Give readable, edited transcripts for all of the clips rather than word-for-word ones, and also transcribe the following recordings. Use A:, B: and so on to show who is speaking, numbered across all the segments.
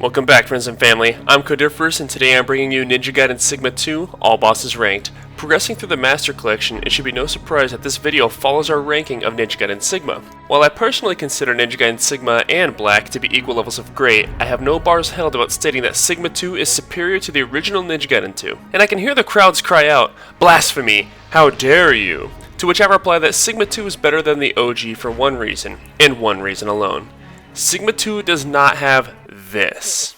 A: Welcome back, friends and family. I'm Codiferrous, and today I'm bringing you Ninja Gaiden Sigma 2, All Bosses Ranked. Progressing through the Master Collection, it should be no surprise that this video follows our ranking of Ninja Gaiden Sigma. While I personally consider Ninja Gaiden Sigma and Black to be equal levels of great, I have no bars held about stating that Sigma 2 is superior to the original Ninja Gaiden 2. And I can hear the crowds cry out, "Blasphemy! How dare you!" To which I reply that Sigma 2 is better than the OG for one reason, and one reason alone. Sigma 2 does not have this.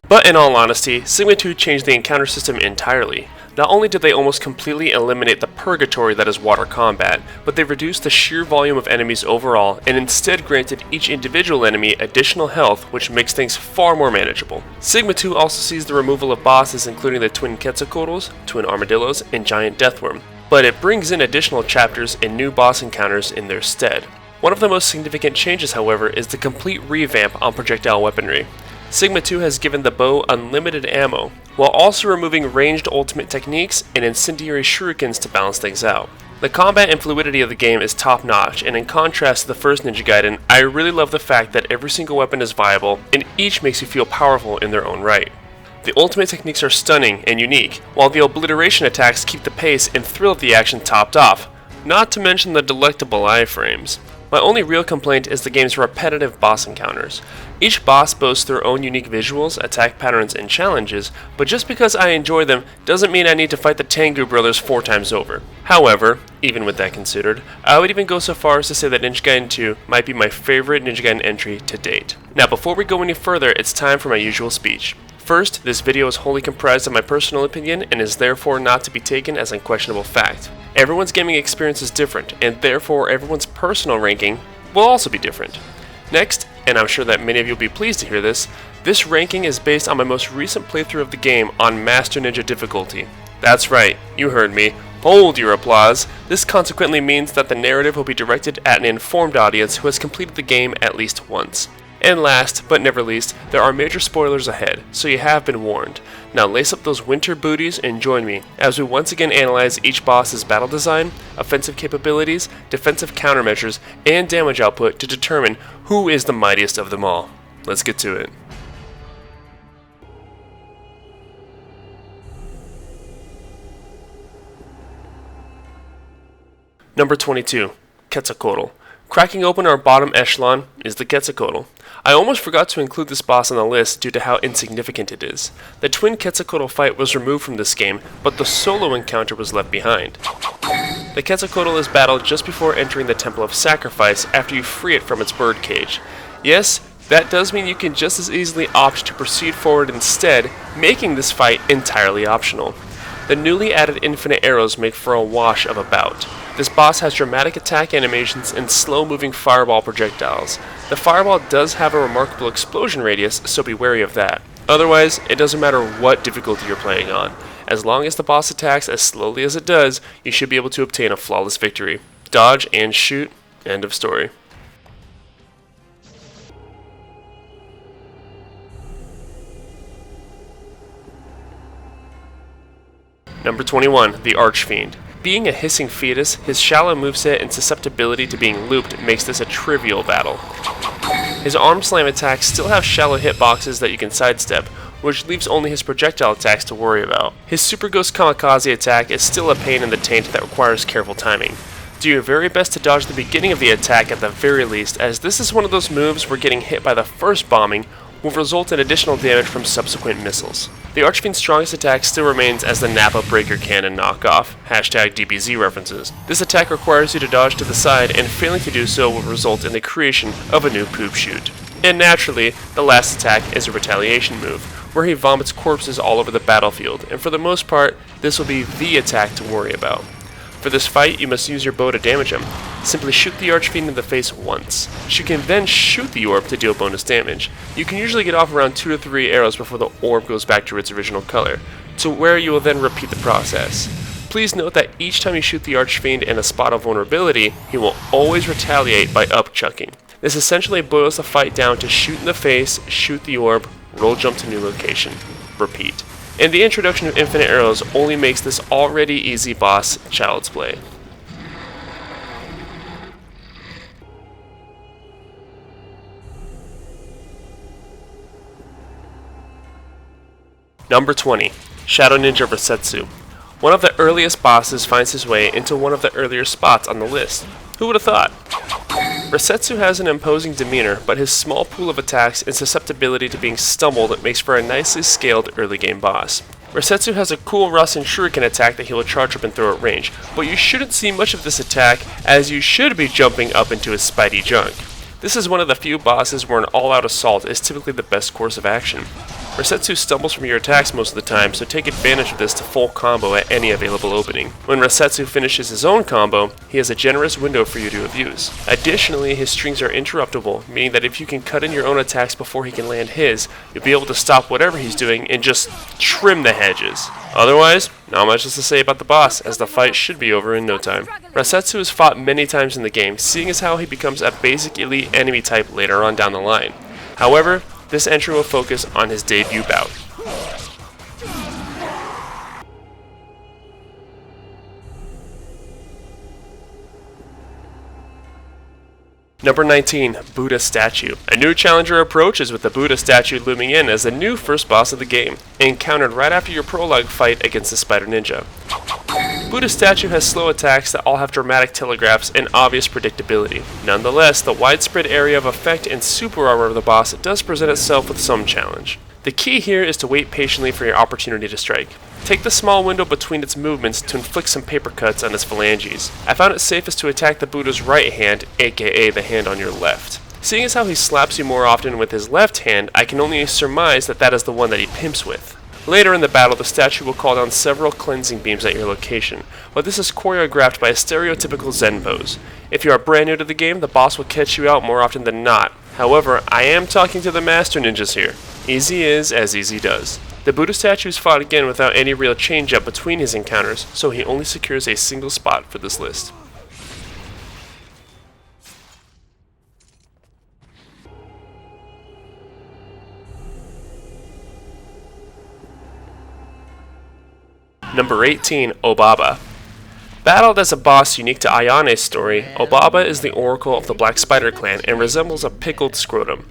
A: But in all honesty, Sigma 2 changed the encounter system entirely. Not only did they almost completely eliminate the purgatory that is water combat, but they reduced the sheer volume of enemies overall and instead granted each individual enemy additional health, which makes things far more manageable. Sigma 2 also sees the removal of bosses including the twin Quetzalcoatl's, twin armadillos, and giant deathworm, but it brings in additional chapters and new boss encounters in their stead. One of the most significant changes, however, is the complete revamp on projectile weaponry. Sigma 2 has given the bow unlimited ammo, while also removing ranged ultimate techniques and incendiary shurikens to balance things out. The combat and fluidity of the game is top notch, and in contrast to the first Ninja Gaiden, I really love the fact that every single weapon is viable, and each makes you feel powerful in their own right. The ultimate techniques are stunning and unique, while the obliteration attacks keep the pace and thrill of the action topped off, not to mention the delectable iframes. My only real complaint is the game's repetitive boss encounters. Each boss boasts their own unique visuals, attack patterns, and challenges, but just because I enjoy them doesn't mean I need to fight the Tengu brothers 4 times over. However, even with that considered, I would even go so far as to say that Ninja Gaiden 2 might be my favorite Ninja Gaiden entry to date. Now before we go any further, it's time for my usual speech. First, this video is wholly comprised of my personal opinion and is therefore not to be taken as unquestionable fact. Everyone's gaming experience is different, and therefore everyone's personal ranking will also be different. Next, and I'm sure that many of you will be pleased to hear this ranking is based on my most recent playthrough of the game on Master Ninja difficulty. That's right, you heard me. Hold your applause. This consequently means that the narrative will be directed at an informed audience who has completed the game at least once. And last, but never least, there are major spoilers ahead, so you have been warned. Now lace up those winter booties and join me as we once again analyze each boss's battle design, offensive capabilities, defensive countermeasures, and damage output to determine who is the mightiest of them all. Let's get to it. Number 22, Quetzalcoatl. Cracking open our bottom echelon is the Quetzalcoatl. I almost forgot to include this boss on the list due to how insignificant it is. The twin Quetzalcoatl fight was removed from this game, but the solo encounter was left behind. The Quetzalcoatl is battled just before entering the Temple of Sacrifice after you free it from its birdcage. Yes, that does mean you can just as easily opt to proceed forward instead, making this fight entirely optional. The newly added infinite arrows make for a wash of a bout. This boss has dramatic attack animations and slow-moving fireball projectiles. The fireball does have a remarkable explosion radius, so be wary of that. Otherwise, it doesn't matter what difficulty you're playing on. As long as the boss attacks as slowly as it does, you should be able to obtain a flawless victory. Dodge and shoot, end of story. Number 21, the Archfiend. Being a hissing fetus, his shallow moveset and susceptibility to being looped makes this a trivial battle. His arm slam attacks still have shallow hitboxes that you can sidestep, which leaves only his projectile attacks to worry about. His Super Ghost Kamikaze attack is still a pain in the taint that requires careful timing. Do your very best to dodge the beginning of the attack at the very least, as this is one of those moves where getting hit by the first bombing will result in additional damage from subsequent missiles. The Archfiend's strongest attack still remains as the Nappa Breaker Cannon knockoff, #DBZ references. This attack requires you to dodge to the side, and failing to do so will result in the creation of a new poop chute. And naturally, the last attack is a retaliation move, where he vomits corpses all over the battlefield, and for the most part, this will be the attack to worry about. For this fight, you must use your bow to damage him. Simply shoot the Archfiend in the face once. You can then shoot the orb to deal bonus damage. You can usually get off around 2 to 3 arrows before the orb goes back to its original color, to where you will then repeat the process. Please note that each time you shoot the Archfiend in a spot of vulnerability, he will always retaliate by up-chucking. This essentially boils the fight down to shoot in the face, shoot the orb, roll jump to new location. Repeat. And the introduction of infinite arrows only makes this already easy boss child's play. Number 20. Shadow Ninja Resetsu. One of the earliest bosses finds his way into one of the earlier spots on the list. Who would have thought? Resetsu has an imposing demeanor, but his small pool of attacks and susceptibility to being stumbled makes for a nicely scaled early game boss. Resetsu has a cool Rasen Shuriken attack that he will charge up and throw at range, but you shouldn't see much of this attack as you should be jumping up into his spidey junk. This is one of the few bosses where an all-out assault is typically the best course of action. Resetsu stumbles from your attacks most of the time, so take advantage of this to full combo at any available opening. When Resetsu finishes his own combo, he has a generous window for you to abuse. Additionally, his strings are interruptible, meaning that if you can cut in your own attacks before he can land his, you'll be able to stop whatever he's doing and just trim the hedges. Otherwise, not much else to say about the boss, as the fight should be over in no time. Resetsu is fought many times in the game, seeing as how he becomes a basic elite enemy type later on down the line. However, this entry will focus on his debut bout. Number 19, Buddha Statue. A new challenger approaches with the Buddha Statue looming in as the new first boss of the game, encountered right after your prologue fight against the Spider Ninja. Buddha Statue has slow attacks that all have dramatic telegraphs and obvious predictability. Nonetheless, the widespread area of effect and super armor of the boss does present itself with some challenge. The key here is to wait patiently for your opportunity to strike. Take the small window between its movements to inflict some paper cuts on its phalanges. I found it safest to attack the Buddha's right hand, aka the hand on your left. Seeing as how he slaps you more often with his left hand, I can only surmise that that is the one that he pimps with. Later in the battle, the statue will call down several cleansing beams at your location, but this is choreographed by a stereotypical Zen pose. If you are brand new to the game, the boss will catch you out more often than not. However, I am talking to the master ninjas here. Easy is as easy does. The Buddha statue is fought again without any real change up between his encounters, so he only secures a single spot for this list. Number 18, Obaba. Battled as a boss unique to Ayane's story, Obaba is the oracle of the Black Spider clan and resembles a pickled scrotum.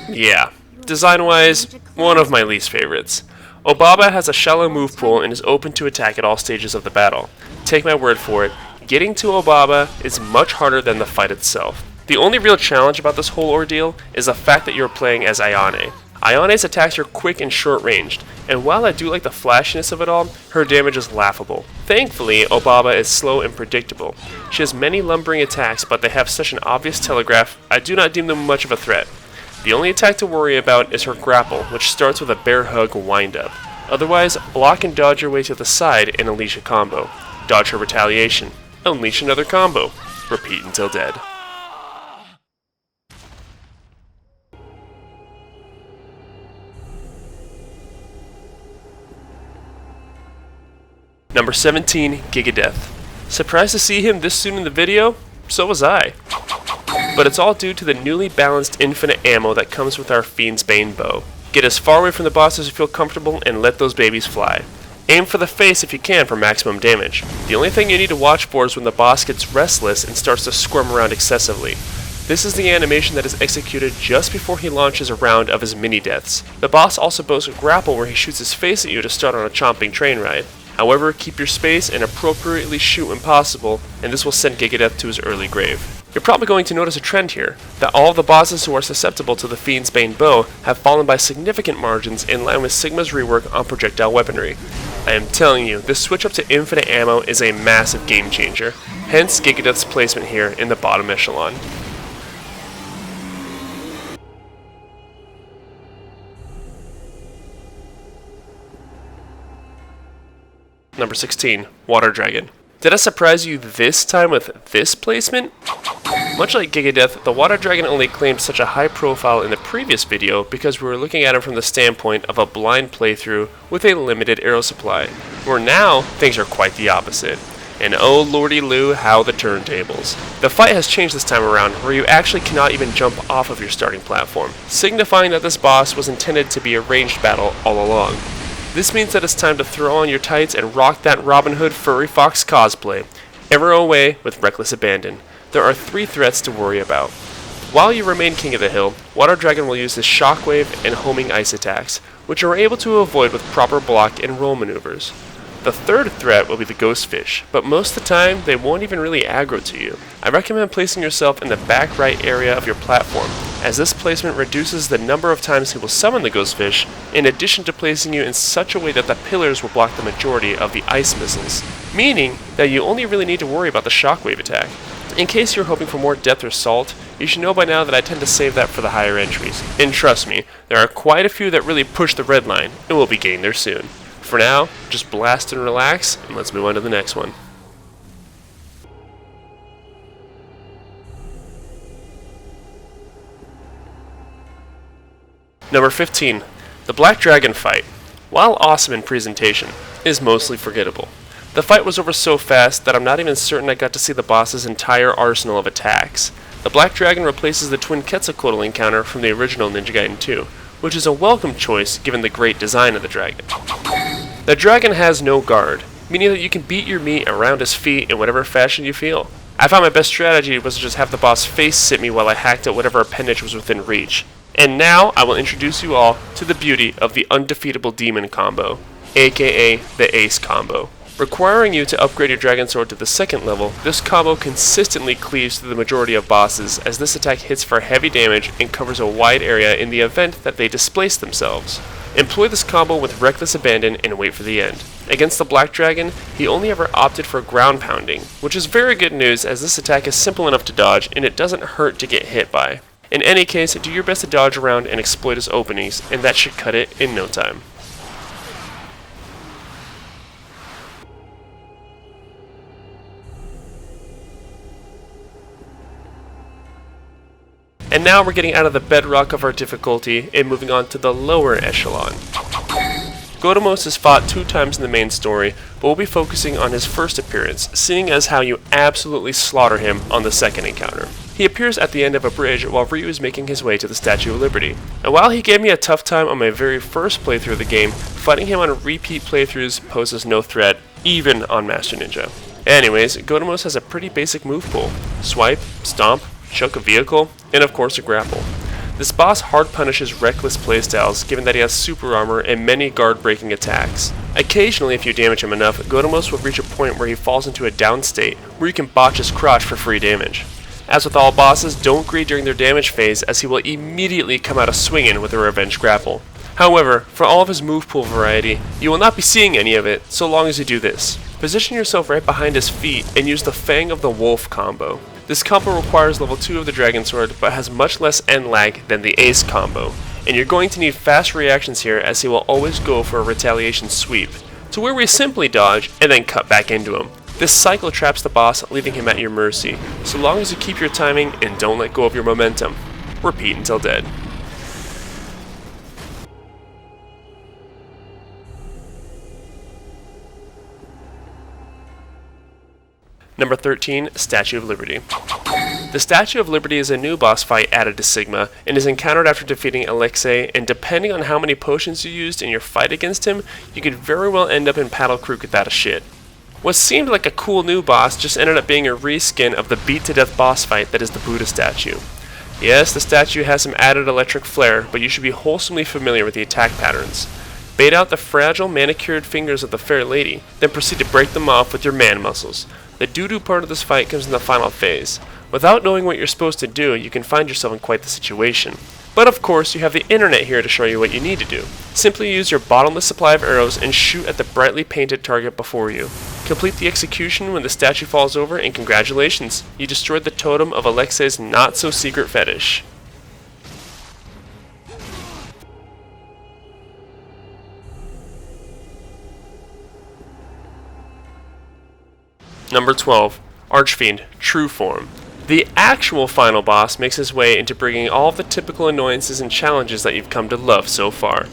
A: Yeah, design-wise, one of my least favorites. Obaba has a shallow move pool and is open to attack at all stages of the battle. Take my word for it, getting to Obaba is much harder than the fight itself. The only real challenge about this whole ordeal is the fact that you're playing as Ayane. Ayane's attacks are quick and short-ranged, and while I do like the flashiness of it all, her damage is laughable. Thankfully, Obaba is slow and predictable. She has many lumbering attacks, but they have such an obvious telegraph, I do not deem them much of a threat. The only attack to worry about is her grapple, which starts with a bear hug wind-up. Otherwise, block and dodge your way to the side and unleash a combo. Dodge her retaliation. Unleash another combo. Repeat until dead. Number 17, Gigadeath. Surprised to see him this soon in the video? So was I. But it's all due to the newly balanced infinite ammo that comes with our Fiend's Bane bow. Get as far away from the boss as you feel comfortable and let those babies fly. Aim for the face if you can for maximum damage. The only thing you need to watch for is when the boss gets restless and starts to squirm around excessively. This is the animation that is executed just before he launches a round of his mini-deaths. The boss also boasts a grapple where he shoots his face at you to start on a chomping train ride. However, keep your space and appropriately shoot when possible, and this will send Gigadeath to his early grave. You're probably going to notice a trend here, that all of the bosses who are susceptible to the Fiend's Bane bow have fallen by significant margins in line with Sigma's rework on projectile weaponry. I am telling you, this switch up to infinite ammo is a massive game changer, hence Gigadeath's placement here in the bottom echelon. Number 16, Water Dragon. Did I surprise you this time with this placement? Much like Gigadeath, the Water Dragon only claimed such a high profile in the previous video because we were looking at him from the standpoint of a blind playthrough with a limited arrow supply, where now things are quite the opposite. And oh lordy loo, how the turntables. The fight has changed this time around, where you actually cannot even jump off of your starting platform, signifying that this boss was intended to be a ranged battle all along. This means that it's time to throw on your tights and rock that Robin Hood furry fox cosplay. Arrow away with reckless abandon. There are 3 threats to worry about. While you remain king of the hill, Water Dragon will use his shockwave and homing ice attacks, which you are able to avoid with proper block and roll maneuvers. The 3rd threat will be the ghost fish, but most of the time they won't even really aggro to you. I recommend placing yourself in the back right area of your platform, as this placement reduces the number of times he will summon the ghost fish, in addition to placing you in such a way that the pillars will block the majority of the ice missiles, meaning that you only really need to worry about the shockwave attack. In case you're hoping for more depth or salt, you should know by now that I tend to save that for the higher entries, and trust me, there are quite a few that really push the red line, and we'll be getting there soon. For now, just blast and relax, and let's move on to the next one. Number 15. The Black Dragon fight, while awesome in presentation, is mostly forgettable. The fight was over so fast that I'm not even certain I got to see the boss's entire arsenal of attacks. The Black Dragon replaces the twin Quetzalcoatl encounter from the original Ninja Gaiden 2, which is a welcome choice given the great design of the dragon. The dragon has no guard, meaning that you can beat your meat around his feet in whatever fashion you feel. I found my best strategy was to just have the boss face sit me while I hacked at whatever appendage was within reach. And now I will introduce you all to the beauty of the undefeatable demon combo, aka the ace combo. Requiring you to upgrade your dragon sword to the 2nd level, this combo consistently cleaves through the majority of bosses, as this attack hits for heavy damage and covers a wide area in the event that they displace themselves. Employ this combo with reckless abandon and wait for the end. Against the Black Dragon, he only ever opted for ground pounding, which is very good news as this attack is simple enough to dodge and it doesn't hurt to get hit by. In any case, do your best to dodge around and exploit his openings, and that should cut it in no time. And now we're getting out of the bedrock of our difficulty and moving on to the lower echelon. Godemos is fought 2 times in the main story, but we'll be focusing on his first appearance, seeing as how you absolutely slaughter him on the 2nd encounter. He appears at the end of a bridge while Ryu is making his way to the Statue of Liberty. And while he gave me a tough time on my very first playthrough of the game, fighting him on repeat playthroughs poses no threat, even on Master Ninja. Anyways, Godemos has a pretty basic move pool: swipe, stomp, chuck a vehicle, and of course a grapple. This boss hard punishes reckless playstyles given that he has super armor and many guard breaking attacks. Occasionally, if you damage him enough, Godemos will reach a point where he falls into a down state where you can botch his crotch for free damage. As with all bosses, don't greed during their damage phase, as he will immediately come out a swinging with a revenge grapple. However, for all of his move pool variety, you will not be seeing any of it so long as you do this. Position yourself right behind his feet and use the Fang of the Wolf combo. This combo requires level 2 of the Dragon Sword, but has much less end lag than the Ace combo, and you're going to need fast reactions here as he will always go for a retaliation sweep, to where we simply dodge and then cut back into him. This cycle traps the boss, leaving him at your mercy, so long as you keep your timing and don't let go of your momentum. Repeat until dead. Number 13, Statue of Liberty. The Statue of Liberty is a new boss fight added to Sigma, and is encountered after defeating Alexei, and depending on how many potions you used in your fight against him, you could very well end up in Paddle Creek without a shit. What seemed like a cool new boss just ended up being a reskin of the beat-to-death boss fight that is the Buddha statue. Yes, the statue has some added electric flair, but you should be wholesomely familiar with the attack patterns. Bait out the fragile, manicured fingers of the fair lady, then proceed to break them off with your man muscles. The doo-doo part of this fight comes in the final phase. Without knowing what you're supposed to do, you can find yourself in quite the situation. But of course, you have the internet here to show you what you need to do. Simply use your bottomless supply of arrows and shoot at the brightly painted target before you. Complete the execution when the statue falls over, and congratulations, you destroyed the totem of Alexei's not-so-secret fetish. Number 12, Archfiend, True Form. The actual final boss makes his way into bringing all of the typical annoyances and challenges that you've come to love so far.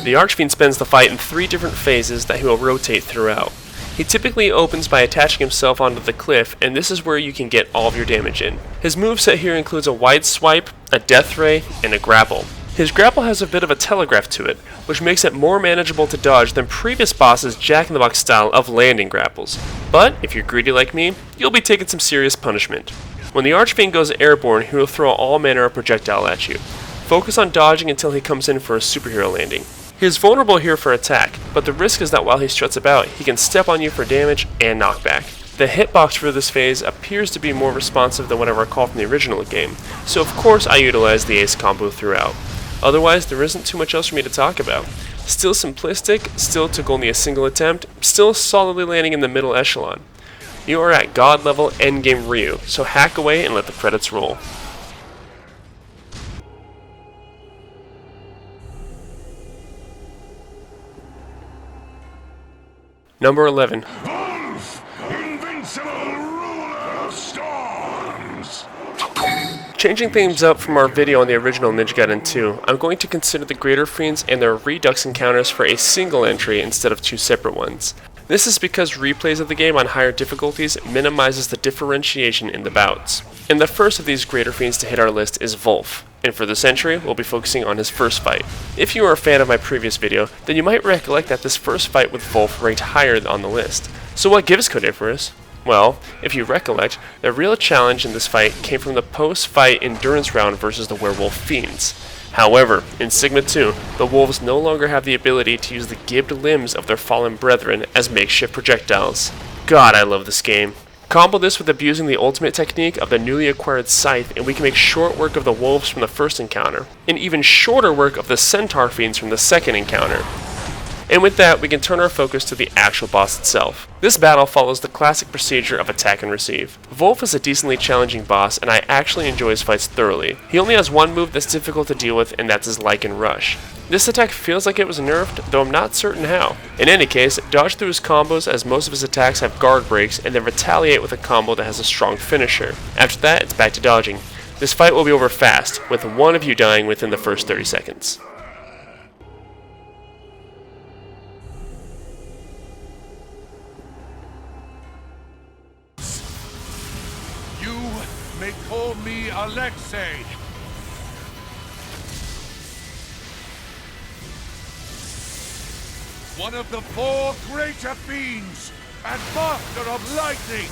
A: The Archfiend spends the fight in 3 different phases that he will rotate throughout. He typically opens by attaching himself onto the cliff, and this is where you can get all of your damage in. His moveset here includes a wide swipe, a death ray, and a grapple. His grapple has a bit of a telegraph to it, which makes it more manageable to dodge than previous bosses' jack-in-the-box style of landing grapples. But if you're greedy like me, you'll be taking some serious punishment. When the Archfiend goes airborne, he will throw all manner of projectile at you. Focus on dodging until he comes in for a superhero landing. He is vulnerable here for attack, but the risk is that while he struts about, he can step on you for damage and knockback. The hitbox for this phase appears to be more responsive than what I recall from the original game, so of course I utilize the ace combo throughout. Otherwise, there isn't too much else for me to talk about. Still simplistic, still took only a single attempt, still solidly landing in the middle echelon. You are at god level endgame Ryu, so hack away and let the credits roll. Number 11.
B: Wolf, invincible ruler of storms.
A: Changing things up from our video on the original Ninja Gaiden 2, I'm going to consider the Greater Fiends and their Redux encounters for a single entry instead of 2 separate ones. This is because replays of the game on higher difficulties minimizes the differentiation in the bouts. And the first of these Greater Fiends to hit our list is Wolf, and for this entry, we'll be focusing on his first fight. If you are a fan of my previous video, then you might recollect that this first fight with Wolf ranked higher on the list. So what gives Codiferrous? Well, if you recollect, the real challenge in this fight came from the post-fight endurance round versus the Werewolf Fiends. However, in Sigma 2, the wolves no longer have the ability to use the gibbed limbs of their fallen brethren as makeshift projectiles. God, I love this game. Combo this with abusing the ultimate technique of the newly acquired Scythe, and we can make short work of the wolves from the first encounter, and even shorter work of the Centaur Fiends from the second encounter. And with that, we can turn our focus to the actual boss itself. This battle follows the classic procedure of attack and receive. Wolf is a decently challenging boss, and I actually enjoy his fights thoroughly. He only has one move that's difficult to deal with, and that's his Lycan Rush. This attack feels like it was nerfed, though I'm not certain how. In any case, dodge through his combos as most of his attacks have guard breaks, and then retaliate with a combo that has a strong finisher. After that, it's back to dodging. This fight will be over fast, with one of you dying within the first 30 seconds.
B: May call me Alexei. One of the 4 greater fiends and master of lightning.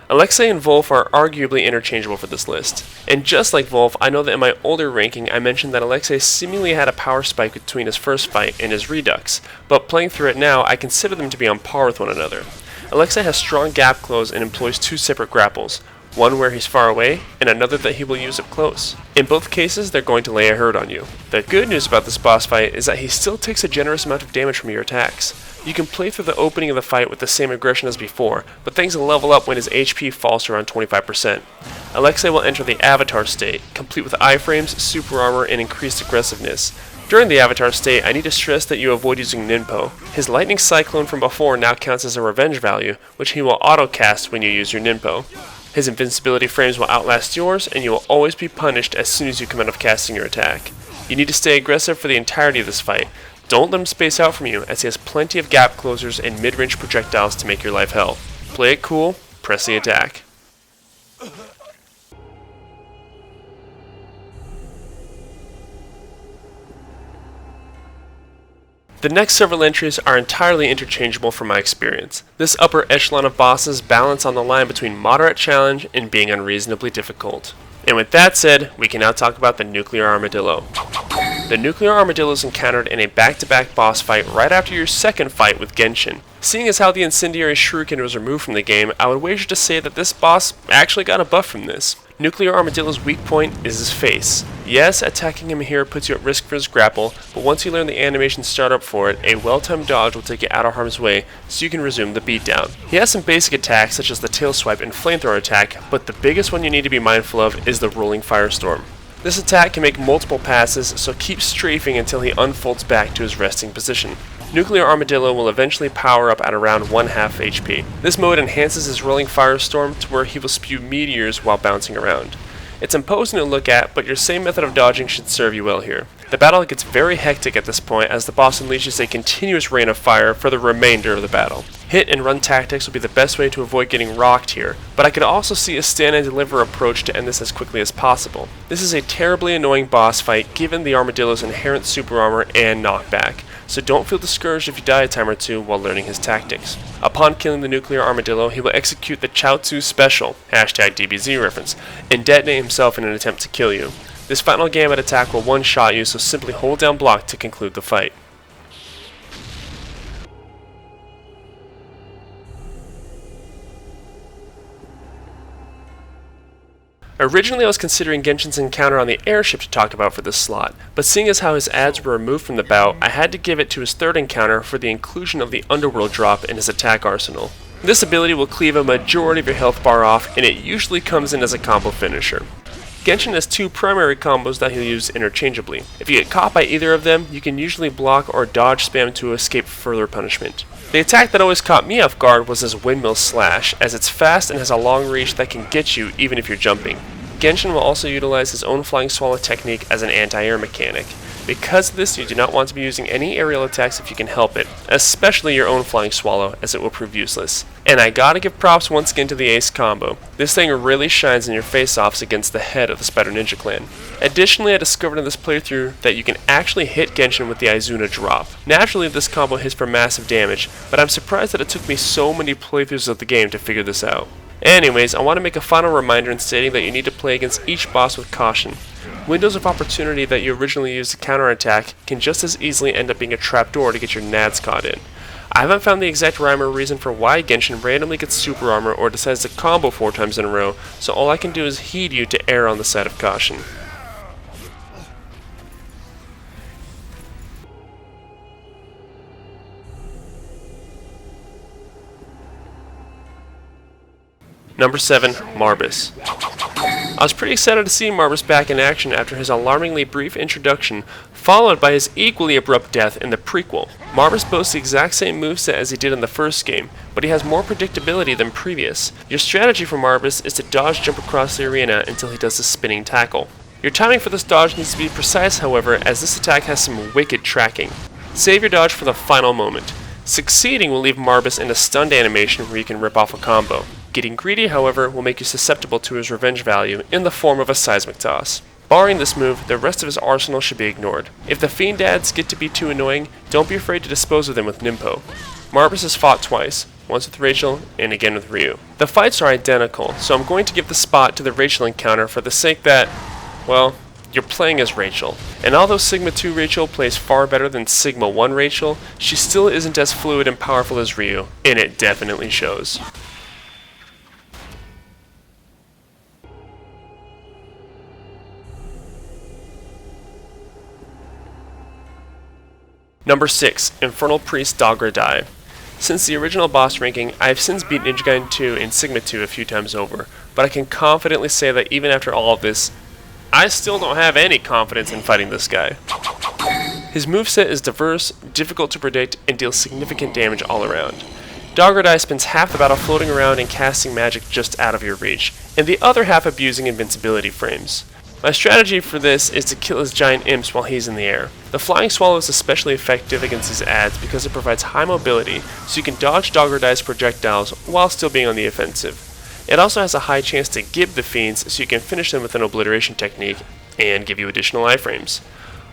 A: Alexei and Wolf are arguably interchangeable for this list. And just like Wolf, I know that in my older ranking I mentioned that Alexei seemingly had a power spike between his first fight and his Redux, but playing through it now, I consider them to be on par with one another. Alexei has strong gap close and employs 2 separate grapples, one where he's far away, and another that he will use up close. In both cases, they're going to lay a hurt on you. The good news about this boss fight is that he still takes a generous amount of damage from your attacks. You can play through the opening of the fight with the same aggression as before, but things will level up when his HP falls to around 25%. Alexei will enter the Avatar state, complete with iframes, super armor, and increased aggressiveness. During the Avatar state, I need to stress that you avoid using Ninpo. His Lightning Cyclone from before now counts as a revenge value, which he will auto-cast when you use your Ninpo. His invincibility frames will outlast yours, and you will always be punished as soon as you come out of casting your attack. You need to stay aggressive for the entirety of this fight. Don't let him space out from you, as he has plenty of gap closers and mid-range projectiles to make your life hell. Play it cool, press the attack. The next several entries are entirely interchangeable from my experience. This upper echelon of bosses balance on the line between moderate challenge and being unreasonably difficult. And with that said, we can now talk about the Nuclear Armadillo. The Nuclear Armadillo is encountered in a back-to-back boss fight right after your second fight with Genshin. Seeing as how the Incendiary Shuriken was removed from the game, I would wager to say that this boss actually got a buff from this. Nuclear Armadillo's weak point is his face. Yes, attacking him here puts you at risk for his grapple, but once you learn the animation startup for it, a well-timed dodge will take you out of harm's way, so you can resume the beatdown. He has some basic attacks such as the tail swipe and flamethrower attack, but the biggest one you need to be mindful of is the rolling firestorm. This attack can make multiple passes, so keep strafing until he unfolds back to his resting position. Nuclear Armadillo will eventually power up at around 1/2 HP. This mode enhances his rolling firestorm to where he will spew meteors while bouncing around. It's imposing to look at, but your same method of dodging should serve you well here. The battle gets very hectic at this point as the boss unleashes a continuous rain of fire for the remainder of the battle. Hit and run tactics will be the best way to avoid getting rocked here, but I could also see a stand and deliver approach to end this as quickly as possible. This is a terribly annoying boss fight given the Armadillo's inherent super armor and knockback, so don't feel discouraged if you die a time or two while learning his tactics. Upon killing the Nuclear Armadillo, he will execute the Chaozu Special, #DBZ reference, and detonate himself in an attempt to kill you. This final gambit attack will one-shot you, so simply hold down block to conclude the fight. Originally I was considering Genshin's encounter on the airship to talk about for this slot, but seeing as how his ads were removed from the bout, I had to give it to his third encounter for the inclusion of the Underworld drop in his attack arsenal. This ability will cleave a majority of your health bar off, and it usually comes in as a combo finisher. Genshin has two primary combos that he'll use interchangeably. If you get caught by either of them, you can usually block or dodge spam to escape further punishment. The attack that always caught me off guard was his Windmill Slash, as it's fast and has a long reach that can get you even if you're jumping. Genshin will also utilize his own Flying Swallow technique as an anti-air mechanic. Because of this, you do not want to be using any aerial attacks if you can help it, especially your own Flying Swallow, as it will prove useless. And I gotta give props once again to the Ace combo. This thing really shines in your face-offs against the head of the Spider Ninja clan. Additionally, I discovered in this playthrough that you can actually hit Genshin with the Izuna drop. Naturally, this combo hits for massive damage, but I'm surprised that it took me so many playthroughs of the game to figure this out. Anyways, I want to make a final reminder in stating that you need to play against each boss with caution. Windows of opportunity that you originally used to counterattack can just as easily end up being a trapdoor to get your nads caught in. I haven't found the exact rhyme or reason for why Genshin randomly gets super armor or decides to combo 4 times in a row, so all I can do is heed you to err on the side of caution. Number 7, Marbus. I was pretty excited to see Marbus back in action after his alarmingly brief introduction, followed by his equally abrupt death in the prequel. Marbus boasts the exact same moveset as he did in the first game, but he has more predictability than previous. Your strategy for Marbus is to dodge jump across the arena until he does the spinning tackle. Your timing for this dodge needs to be precise, however, as this attack has some wicked tracking. Save your dodge for the final moment. Succeeding will leave Marbus in a stunned animation where you can rip off a combo. Getting greedy, however, will make you susceptible to his revenge value in the form of a seismic toss. Barring this move, the rest of his arsenal should be ignored. If the fiend dads get to be too annoying, don't be afraid to dispose of them with Nimpo. Marbus has fought twice, once with Rachel and again with Ryu. The fights are identical, so I'm going to give the spot to the Rachel encounter for the sake that, well, you're playing as Rachel. And although Sigma 2 Rachel plays far better than Sigma 1 Rachel, she still isn't as fluid and powerful as Ryu, and it definitely shows. Number 6, Infernal Priest Dagra Dai. Since the original boss ranking, I have since beat Ninja Gaiden 2 and Sigma 2 a few times over, but I can confidently say that even after all of this, I still don't have any confidence in fighting this guy. His moveset is diverse, difficult to predict, and deals significant damage all around. Dagra Dai spends half the battle floating around and casting magic just out of your reach, and the other half abusing invincibility frames. My strategy for this is to kill his giant imps while he's in the air. The Flying Swallow is especially effective against these ads because it provides high mobility, so you can dodge Dagra Dai's projectiles while still being on the offensive. It also has a high chance to gib the fiends, so you can finish them with an obliteration technique, and give you additional iframes.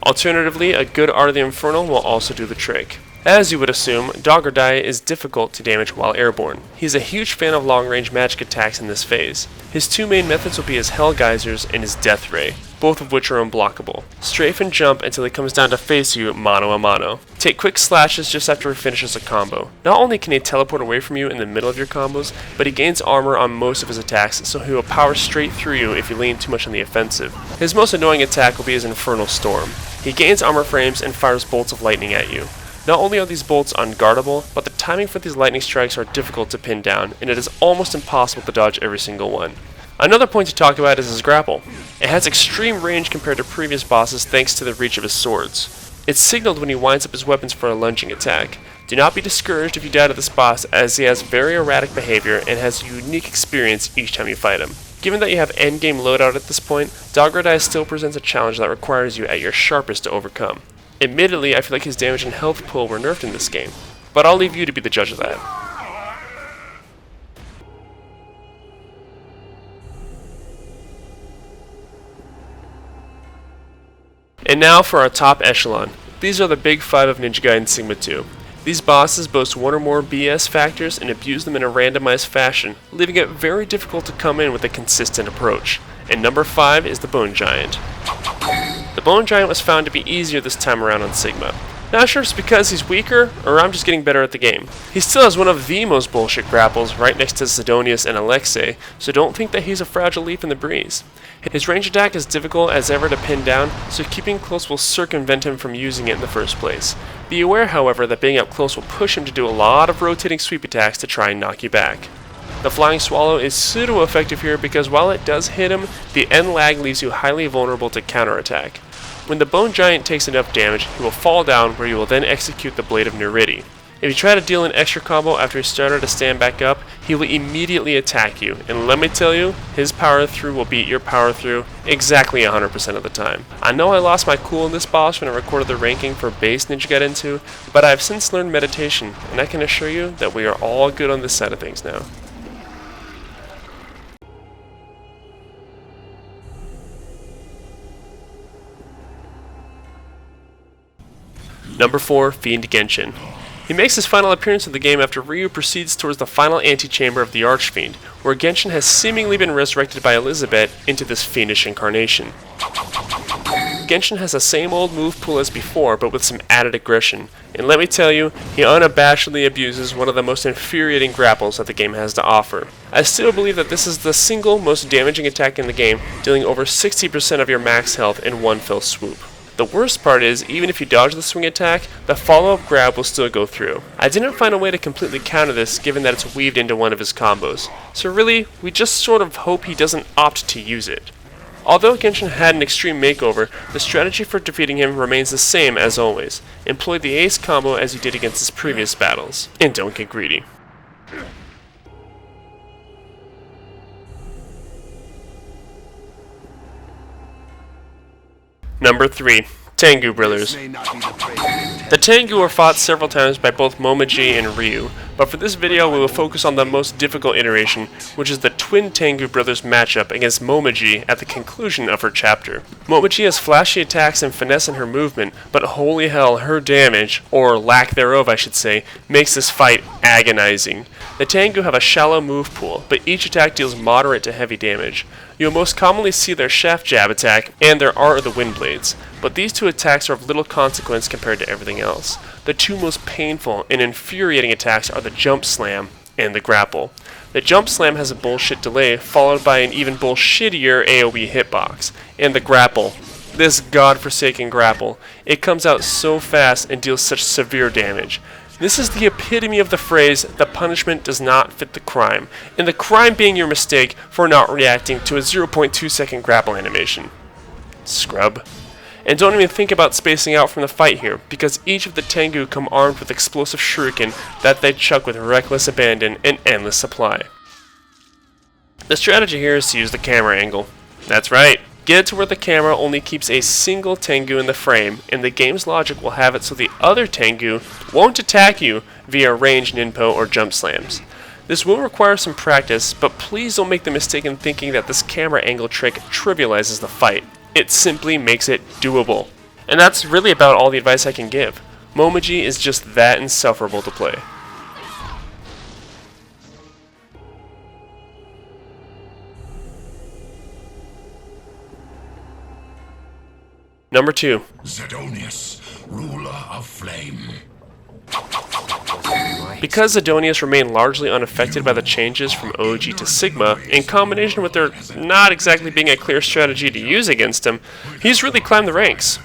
A: Alternatively, a good Art of the Infernal will also do the trick. As you would assume, Dagra Dai is difficult to damage while airborne. He's a huge fan of long-range magic attacks in this phase. His two main methods will be his Hell Geysers and his Death Ray, both of which are unblockable. Strafe and jump until he comes down to face you mano a mano. Take quick slashes just after he finishes a combo. Not only can he teleport away from you in the middle of your combos, but he gains armor on most of his attacks, so he will power straight through you if you lean too much on the offensive. His most annoying attack will be his Infernal Storm. He gains armor frames and fires bolts of lightning at you. Not only are these bolts unguardable, but the timing for these lightning strikes are difficult to pin down, and it is almost impossible to dodge every single one. Another point to talk about is his grapple. It has extreme range compared to previous bosses thanks to the reach of his swords. It's signaled when he winds up his weapons for a lunging attack. Do not be discouraged if you die to this boss, as he has very erratic behavior and has a unique experience each time you fight him. Given that you have endgame loadout at this point, Dogredeye still presents a challenge that requires you at your sharpest to overcome. Admittedly, I feel like his damage and health pool were nerfed in this game, but I'll leave you to be the judge of that. And now for our top echelon. These are the big 5 of Ninja Gaiden Sigma 2. These bosses boast one or more BS factors and abuse them in a randomized fashion, leaving it very difficult to come in with a consistent approach. And number 5 is the Bone Giant. The Bone Giant was found to be easier this time around on Sigma. Not sure if it's because he's weaker, or I'm just getting better at the game. He still has one of the most bullshit grapples right next to Zidonius and Alexei, so don't think that he's a fragile leaf in the breeze. His range attack is difficult as ever to pin down, so keeping close will circumvent him from using it in the first place. Be aware, however, that being up close will push him to do a lot of rotating sweep attacks to try and knock you back. The Flying Swallow is pseudo-effective here because while it does hit him, the end lag leaves you highly vulnerable to counterattack. When the Bone Giant takes enough damage, he will fall down where you will then execute the Blade of Nuriti. If you try to deal an extra combo after he started to stand back up, he will immediately attack you, and let me tell you, his power through will beat your power through exactly 100% of the time. I know I lost my cool in this boss when I recorded the ranking for base Ninja Gaiden 2, but I have since learned meditation, and I can assure you that we are all good on this side of things now. Number 4, Fiend Genshin. He makes his final appearance in the game after Ryu proceeds towards the final antechamber of the Archfiend, where Genshin has seemingly been resurrected by Elizabeth into this fiendish incarnation. Genshin has the same old move pool as before, but with some added aggression, and let me tell you, he unabashedly abuses one of the most infuriating grapples that the game has to offer. I still believe that this is the single most damaging attack in the game, dealing over 60% of your max health in one fell swoop. The worst part is, even if you dodge the swing attack, the follow-up grab will still go through. I didn't find a way to completely counter this given that it's weaved into one of his combos, so really, we just sort of hope he doesn't opt to use it. Although Genshin had an extreme makeover, the strategy for defeating him remains the same as always. Employ the ace combo as you did against his previous battles, and don't get greedy. Number 3. Tengu Brothers. The Tengu are fought several times by both Momiji and Ryu, but for this video we will focus on the most difficult iteration, which is the twin Tengu Brothers matchup against Momiji at the conclusion of her chapter. Momiji has flashy attacks and finesse in her movement, but holy hell, her damage, or lack thereof I should say, makes this fight agonizing. The Tengu have a shallow move pool, but each attack deals moderate to heavy damage. You'll most commonly see their shaft jab attack and their Art of the Wind Blades, but these two attacks are of little consequence compared to everything else. The two most painful and infuriating attacks are the jump slam and the grapple. The jump slam has a bullshit delay, followed by an even bullshittier AoE hitbox, and the grapple. This godforsaken grapple. It comes out so fast and deals such severe damage. This is the epitome of the phrase, the punishment does not fit the crime, and the crime being your mistake for not reacting to a 0.2 second grapple animation. Scrub. And don't even think about spacing out from the fight here, because each of the Tengu come armed with explosive shuriken that they chuck with reckless abandon and endless supply. The strategy here is to use the camera angle. That's right. Get it to where the camera only keeps a single Tengu in the frame, and the game's logic will have it so the other Tengu won't attack you via ranged ninpo or jump slams. This will require some practice, but please don't make the mistake in thinking that this camera angle trick trivializes the fight. It simply makes it doable. And that's really about all the advice I can give. Momiji is just that insufferable to play. Number 2.
B: Zidonius, ruler of flame.
A: Because Zidonius remained largely unaffected by the changes from OG to Sigma, in combination with there not exactly being a clear strategy to use against him, he's really climbed the ranks.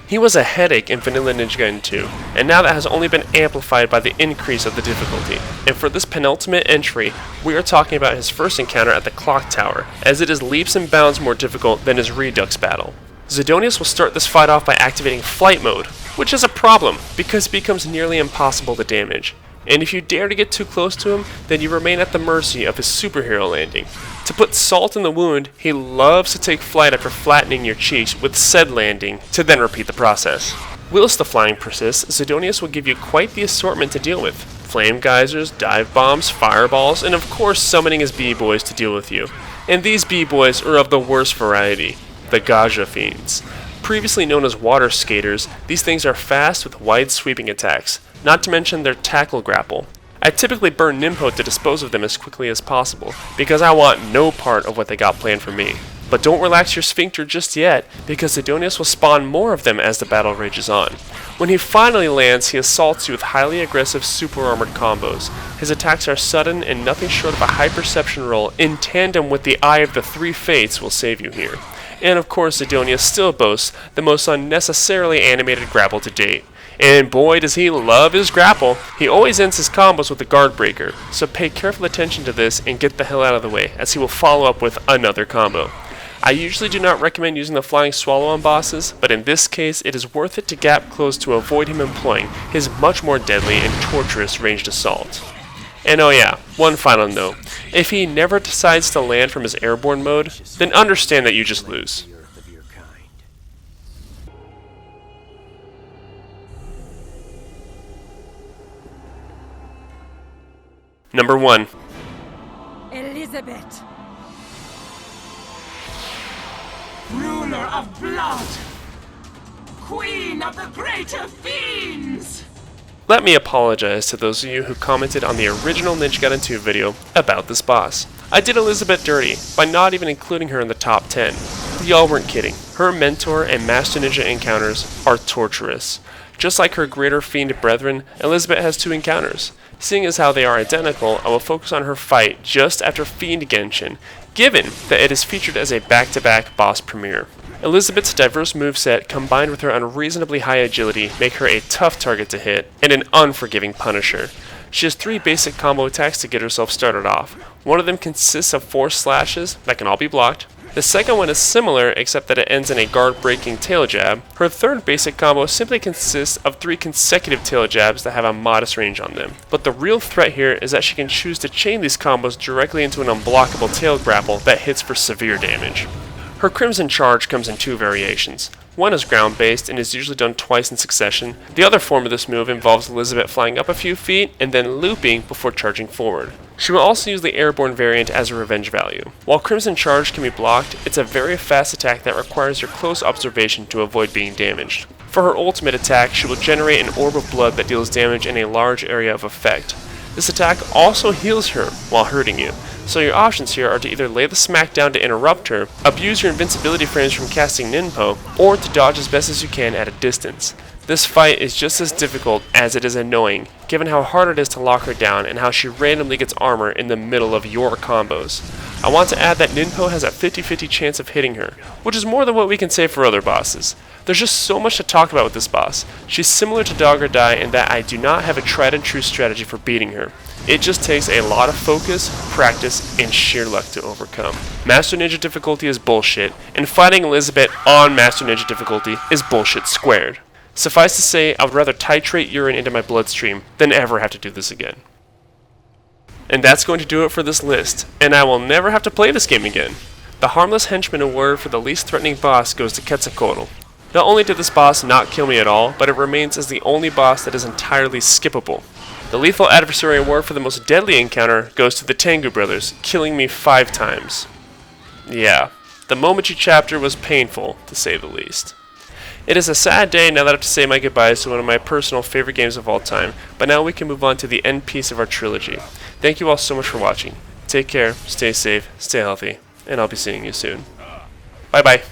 A: He was a headache in Vanilla Ninja Gaiden 2, and now that has only been amplified by the increase of the difficulty. And for this penultimate entry, we are talking about his first encounter at the Clock Tower, as it is leaps and bounds more difficult than his Redux battle. Zidonius will start this fight off by activating Flight Mode, which is a problem because it becomes nearly impossible to damage. And if you dare to get too close to him, then you remain at the mercy of his superhero landing. To put salt in the wound, he loves to take flight after flattening your cheeks with said landing, to then repeat the process. Whilst the flying persists, Zidonius will give you quite the assortment to deal with. Flame geysers, dive bombs, fireballs, and of course summoning his B-boys to deal with you. And these B-boys are of the worst variety, the Gaja Fiends. Previously known as water skaters, these things are fast with wide sweeping attacks, not to mention their tackle grapple. I typically burn Ninpo to dispose of them as quickly as possible, because I want no part of what they got planned for me. But don't relax your sphincter just yet, because Zidonius will spawn more of them as the battle rages on. When he finally lands, he assaults you with highly aggressive super armored combos. His attacks are sudden, and nothing short of a high perception roll in tandem with the Eye of the Three Fates will save you here. And of course, Zidonius still boasts the most unnecessarily animated grapple to date. And boy does he love his grapple. He always ends his combos with a guard breaker, so pay careful attention to this and get the hell out of the way, as he will follow up with another combo. I usually do not recommend using the Flying Swallow on bosses, but in this case it is worth it to gap close to avoid him employing his much more deadly and torturous ranged assault. And oh yeah, one final note. If he never decides to land from his airborne mode, then understand that you just lose. Number 1.
C: Elizabeth.
D: Ruler of blood! Queen of the greater fiends!
A: Let me apologize to those of you who commented on the original Ninja Gaiden 2 video about this boss. I did Elizabeth dirty by not even including her in the top 10. But y'all weren't kidding. Her mentor and Master Ninja encounters are torturous. Just like her greater fiend brethren, Elizabeth has 2 encounters. Seeing as how they are identical, I will focus on her fight just after Fiend Genshin, given that it is featured as a back-to-back boss premiere. Elizabeth's diverse moveset combined with her unreasonably high agility make her a tough target to hit and an unforgiving punisher. She has 3 basic combo attacks to get herself started off. One of them consists of 4 slashes that can all be blocked. The second one is similar, except that it ends in a guard-breaking tail jab. Her third basic combo simply consists of 3 consecutive tail jabs that have a modest range on them. But the real threat here is that she can choose to chain these combos directly into an unblockable tail grapple that hits for severe damage. Her Crimson Charge comes in 2 variations. One is ground-based and is usually done twice in succession. The other form of this move involves Elizabeth flying up a few feet and then looping before charging forward. She will also use the airborne variant as a revenge value. While Crimson Charge can be blocked, it's a very fast attack that requires your close observation to avoid being damaged. For her ultimate attack, she will generate an orb of blood that deals damage in a large area of effect. This attack also heals her while hurting you, so your options here are to either lay the smack down to interrupt her, abuse your invincibility frames from casting Ninpo, or to dodge as best as you can at a distance. This fight is just as difficult as it is annoying, given how hard it is to lock her down and how she randomly gets armor in the middle of your combos. I want to add that Ninpo has a 50-50 chance of hitting her, which is more than what we can say for other bosses. There's just so much to talk about with this boss. She's similar to Dog or Die in that I do not have a tried and true strategy for beating her. It just takes a lot of focus, practice, and sheer luck to overcome. Master Ninja difficulty is bullshit, and fighting Elizabeth on Master Ninja difficulty is bullshit squared. Suffice to say, I would rather titrate urine into my bloodstream than ever have to do this again. And that's going to do it for this list, and I will never have to play this game again. The Harmless Henchman award for the least threatening boss goes to Quetzalcoatl. Not only did this boss not kill me at all, but it remains as the only boss that is entirely skippable. The Lethal Adversary award for the most deadly encounter goes to the Tengu brothers, killing me 5 times. Yeah, the Momochi chapter was painful, to say the least. It is a sad day now that I have to say my goodbyes to one of my personal favorite games of all time, but now we can move on to the end piece of our trilogy. Thank you all so much for watching. Take care, stay safe, stay healthy, and I'll be seeing you soon. Bye bye.